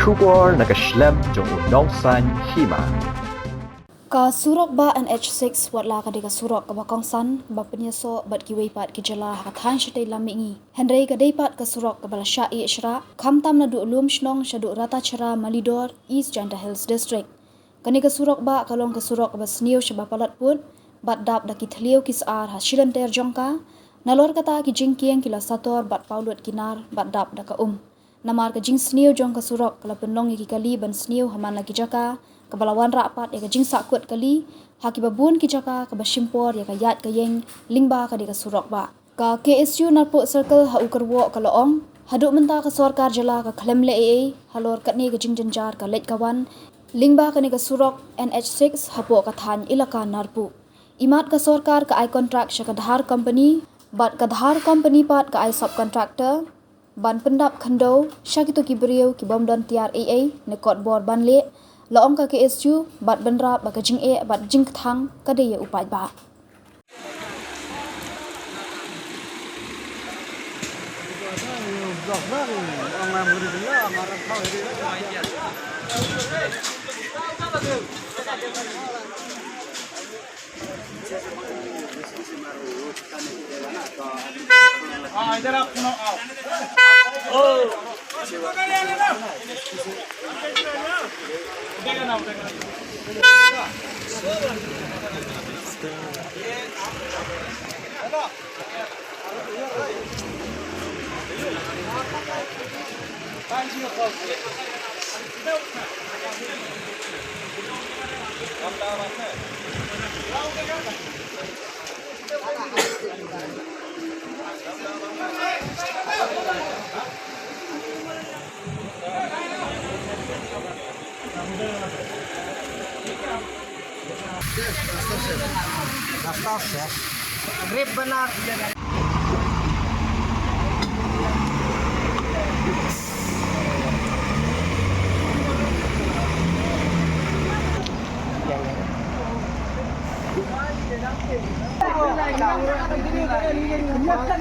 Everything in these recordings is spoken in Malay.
Syukur nakaslem jong unongsan hima. Ka surok ba NH6 watla ka deka surok ka bakongsan ba penyeso bat kiwei pat ki jala hathan shate lamingi Henry ka deipat ka surok ka balasha I ishra khamtam na du ulum shnong shadu rata chara Malidor East Janda Hills District kani ka surok ba kalong ka surok ka basniu shaba palat put bat dap da ki thliu kis ar ha shilan ter jongka nalor kata ki jingkieng kila sator bat paulut kinar bat dap da ka namar ka jing sniu jong ka surok kala penong ki kali ban sniu haman lagi jaka kabalawan rapat ya ka jing sakut kali haki babun ki jaka ka basimpor ya ka yat ka yeng lingba ka di ka surok ba ka KSU narpo circle ha ukarwo ka loong haduk menta ka sarkar jala ka klemle halor katni ka jing janjar ka lej kawan lingba ka ni ka surok NH6 hapo ka than ilaka narpu imat ka sarkar ka ai contract sha ka dhar company bat ka dhar company pat ka ai subcontractor ban pendap khando shakito ki brio ki bomdon tiar ne kot bor ban le loong ka KSU bat benra ba ka jing bat jing thang ka de ye upai ba इधर आप सुनो आओ ओ उठेगा ना Grip benar.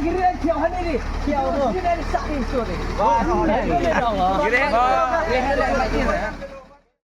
Gire